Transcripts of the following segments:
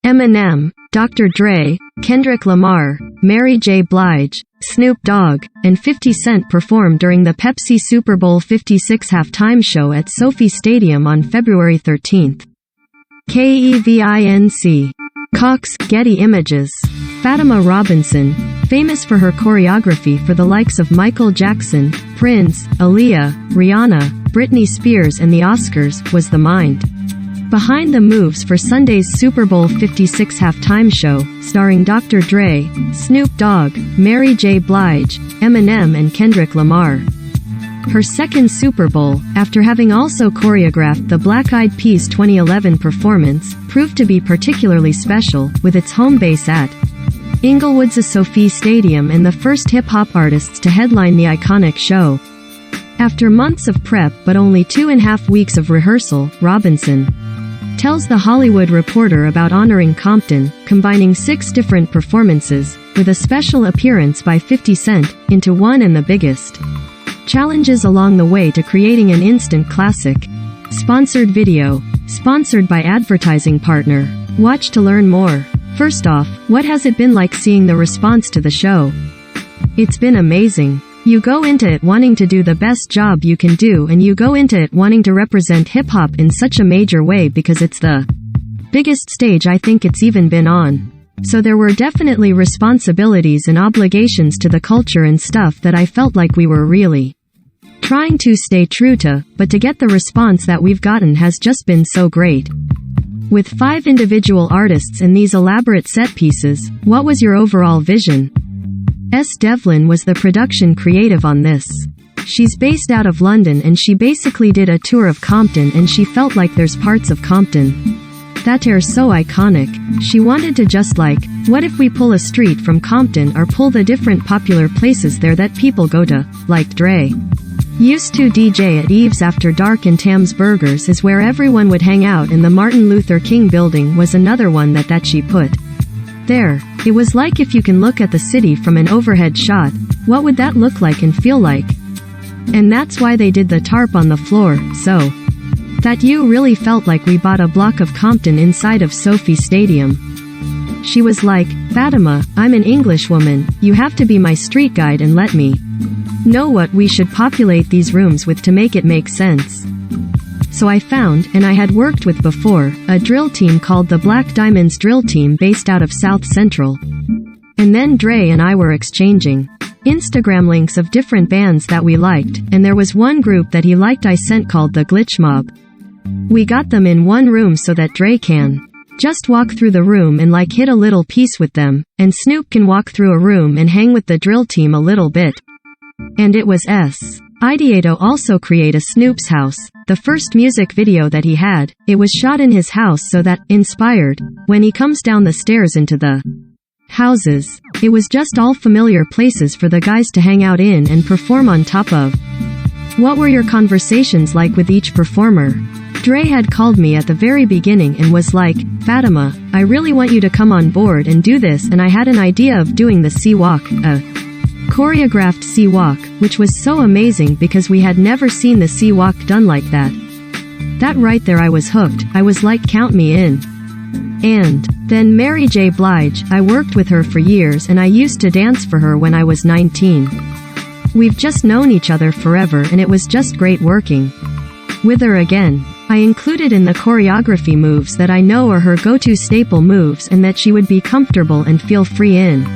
Eminem, Dr. Dre, Kendrick Lamar, Mary J. Blige, Snoop Dogg, and 50 Cent performed during the Pepsi Super Bowl 56 halftime show at SoFi Stadium on February 13. KEVINC. Cox, Getty Images. Fatima Robinson, famous for her choreography for the likes of Michael Jackson, Prince, Aaliyah, Rihanna, Britney Spears and the Oscars, was the mind behind the moves for Sunday's Super Bowl 56 halftime show, starring Dr. Dre, Snoop Dogg, Mary J. Blige, Eminem and Kendrick Lamar. Her second Super Bowl, after having also choreographed the Black Eyed Peas' 2011 performance, proved to be particularly special, with its home base at Inglewood's SoFi Stadium and the first hip-hop artists to headline the iconic show. After months of prep but only 2.5 weeks of rehearsal, Robinson tells The Hollywood Reporter about honoring Compton, combining 6 different performances, with a special appearance by 50 Cent, into one and the biggest challenges along the way to creating an instant classic. Sponsored video. Sponsored by advertising partner. Watch to learn more. First off, what has it been like seeing the response to the show? It's been amazing. You go into it wanting to do the best job you can do, and you go into it wanting to represent hip-hop in such a major way because it's the biggest stage I think it's even been on. So there were definitely responsibilities and obligations to the culture and stuff that I felt like we were really trying to stay true to, but to get the response that we've gotten has just been so great. With 5 individual artists in these elaborate set pieces, what was your overall vision? Devlin was the production creative on this. She's based out of London and she basically did a tour of Compton and she felt like there's parts of Compton that are so iconic. She wanted to just like, what if we pull a street from Compton or pull the different popular places there that people go to, like Dre used to DJ at Eve's After Dark and Tam's Burgers is where everyone would hang out, and the Martin Luther King building was another one that she put there. It was like if you can look at the city from an overhead shot, what would that look like and feel like? And that's why they did the tarp on the floor, so that you really felt like we bought a block of Compton inside of SoFi Stadium. She was like, Fatima, I'm an English woman, you have to be my street guide and let me know what we should populate these rooms with to make it make sense. So I found, and I had worked with before, a drill team called the Black Diamonds Drill Team based out of South Central. And then Dre and I were exchanging Instagram links of different bands that we liked, and there was one group that he liked I sent called the Glitch Mob. We got them in one room so that Dre can just walk through the room and like hit a little piece with them, and Snoop can walk through a room and hang with the drill team a little bit. And it was idea to also create a Snoop's house, the first music video that he had. It was shot in his house so that, inspired, when he comes down the stairs into the houses, it was just all familiar places for the guys to hang out in and perform on top of. What were your conversations like with each performer? Dre had called me at the very beginning and was like, Fatima, I really want you to come on board and do this, and I had an idea of doing the sea walk, choreographed sea walk, which was so amazing because we had never seen the sea walk done like that. That right there I was hooked. I was like, count me in. And then Mary J. Blige, I worked with her for years and I used to dance for her when I was 19. We've just known each other forever and it was just great working with her again. I included in the choreography moves that I know are her go-to staple moves and that she would be comfortable and feel free in.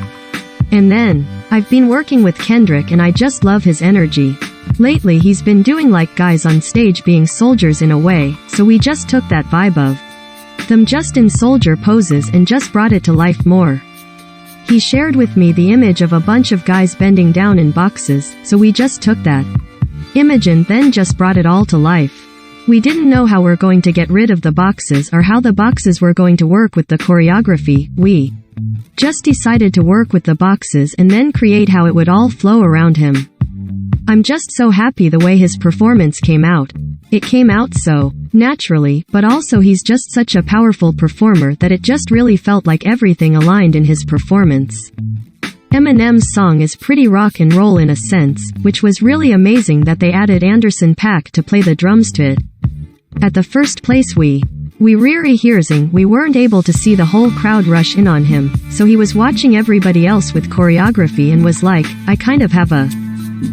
And then I've been working with Kendrick and I just love his energy. Lately he's been doing like guys on stage being soldiers in a way, so we just took that vibe of them just in soldier poses and just brought it to life more. He shared with me the image of a bunch of guys bending down in boxes, so we just took that image and then just brought it all to life. We didn't know how we're going to get rid of the boxes or how the boxes were going to work with the choreography. We just decided to work with the boxes and then create how it would all flow around him. I'm just so happy the way his performance came out. It came out so naturally, but also he's just such a powerful performer that it just really felt like everything aligned in his performance. Eminem's song is pretty rock and roll in a sense, which was really amazing that they added Anderson .Paak to play the drums to it. At the first place we We weren't able to see the whole crowd rush in on him, so he was watching everybody else with choreography and was like, I kind of have a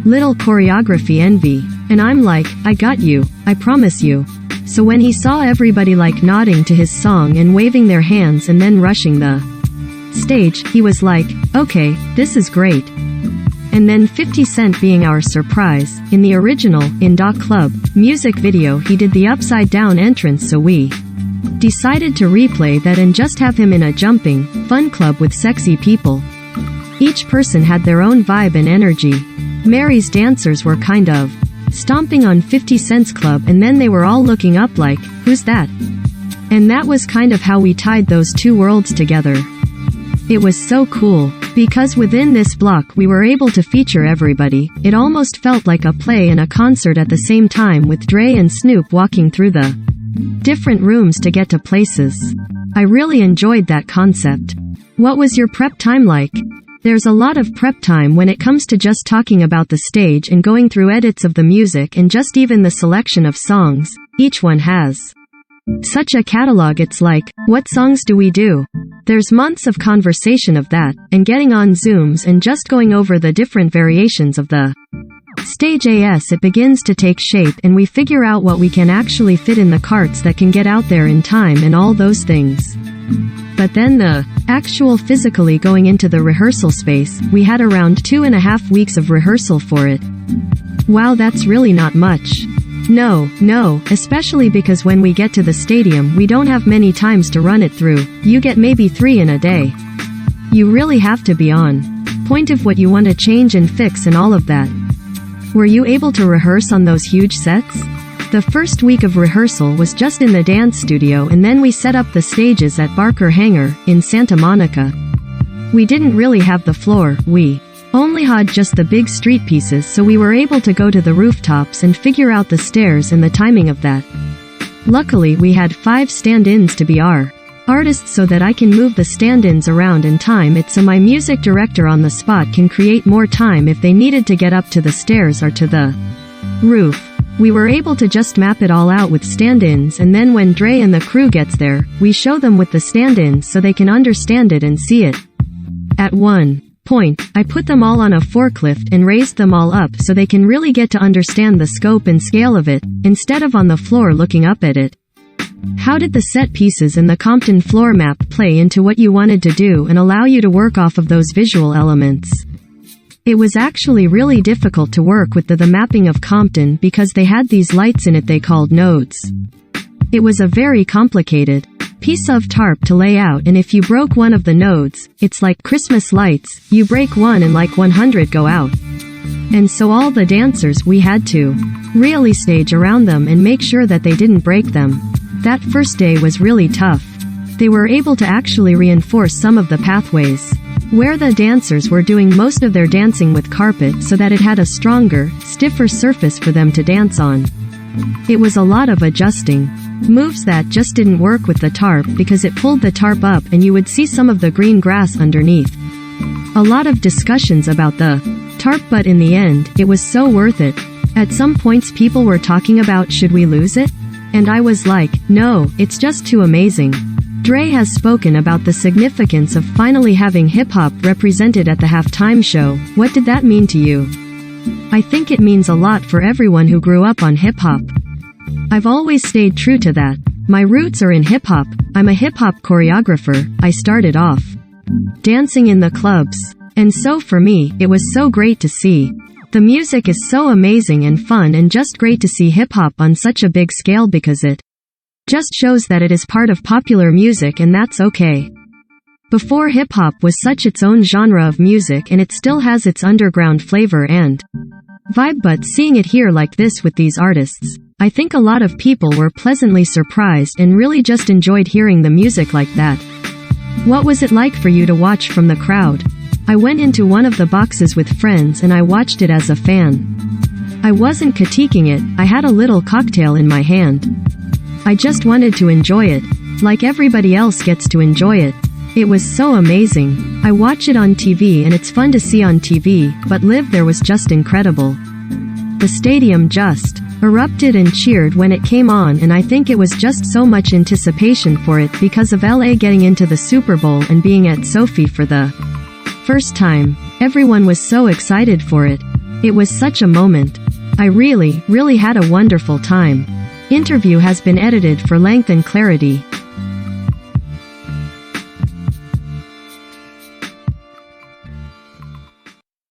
little choreography envy. And I'm like, I got you, I promise you. So when he saw everybody like nodding to his song and waving their hands and then rushing the stage, he was like, okay, this is great. And then 50 Cent being our surprise, in the original, in Da Club, music video he did the upside down entrance, so we decided to replay that and just have him in a jumping, fun club with sexy people. Each person had their own vibe and energy. Mary's dancers were kind of stomping on 50 Cent's club and then they were all looking up like, who's that? And that was kind of how we tied those two worlds together. It was so cool. Because within this block we were able to feature everybody, it almost felt like a play and a concert at the same time with Dre and Snoop walking through the different rooms to get to places. I really enjoyed that concept. What was your prep time like? There's a lot of prep time when it comes to just talking about the stage and going through edits of the music and just even the selection of songs. Each one has such a catalog. It's like, what songs do we do? There's months of conversation of that, and getting on Zooms and just going over the different variations of the stage as it begins to take shape and we figure out what we can actually fit in the carts that can get out there in time and all those things. But then the actual physically going into the rehearsal space, we had around 2.5 weeks of rehearsal for it. Wow, that's really not much. No, especially because when we get to the stadium we don't have many times to run it through. You get maybe 3 in a day. You really have to be on point of what you want to change and fix and all of that. Were you able to rehearse on those huge sets? The first week of rehearsal was just in the dance studio and then we set up the stages at Barker Hangar, in Santa Monica. We didn't really have the floor, we only had just the big street pieces, so we were able to go to the rooftops and figure out the stairs and the timing of that. Luckily we had 5 stand-ins to be our artists so that I can move the stand-ins around and time it so my music director on the spot can create more time if they needed to get up to the stairs or to the roof. We were able to just map it all out with stand-ins, and then when Dre and the crew gets there, we show them with the stand-ins so they can understand it and see it. At one point, I put them all on a forklift and raised them all up so they can really get to understand the scope and scale of it, instead of on the floor looking up at it. How did the set pieces and the Compton Floor Map play into what you wanted to do and allow you to work off of those visual elements? It was actually really difficult to work with the mapping of Compton because they had these lights in it they called nodes. It was a very complicated piece of tarp to lay out, and if you broke one of the nodes, it's like Christmas lights, you break one and like 100 go out. And so all the dancers, we had to really stage around them and make sure that they didn't break them. That first day was really tough. They were able to actually reinforce some of the pathways where the dancers were doing most of their dancing with carpet so that it had a stronger, stiffer surface for them to dance on. It was a lot of adjusting moves that just didn't work with the tarp because it pulled the tarp up and you would see some of the green grass underneath. A lot of discussions about the tarp, but in the end, it was so worth it. At some points people were talking about, should we lose it? And I was like, no, it's just too amazing. Dre has spoken about the significance of finally having hip-hop represented at the halftime show. What did that mean to you? I think it means a lot for everyone who grew up on hip-hop. I've always stayed true to that. My roots are in hip-hop. I'm a hip-hop choreographer. I started off dancing in the clubs. And so for me, it was so great to see. The music is so amazing and fun, and just great to see hip-hop on such a big scale because it just shows that it is part of popular music, and that's okay. Before, hip-hop was such its own genre of music and it still has its underground flavor and vibe, but seeing it here like this with these artists, I think a lot of people were pleasantly surprised and really just enjoyed hearing the music like that. What was it like for you to watch from the crowd? I went into one of the boxes with friends and I watched it as a fan. I wasn't critiquing it, I had a little cocktail in my hand. I just wanted to enjoy it, like everybody else gets to enjoy it. It was so amazing. I watch it on TV and it's fun to see on TV, but live there was just incredible. The stadium just erupted and cheered when it came on, and I think it was just so much anticipation for it because of LA getting into the Super Bowl and being at Sophie for the first time. Everyone was so excited for it. It was such a moment. I really had a wonderful time. Interview has been edited for length and clarity.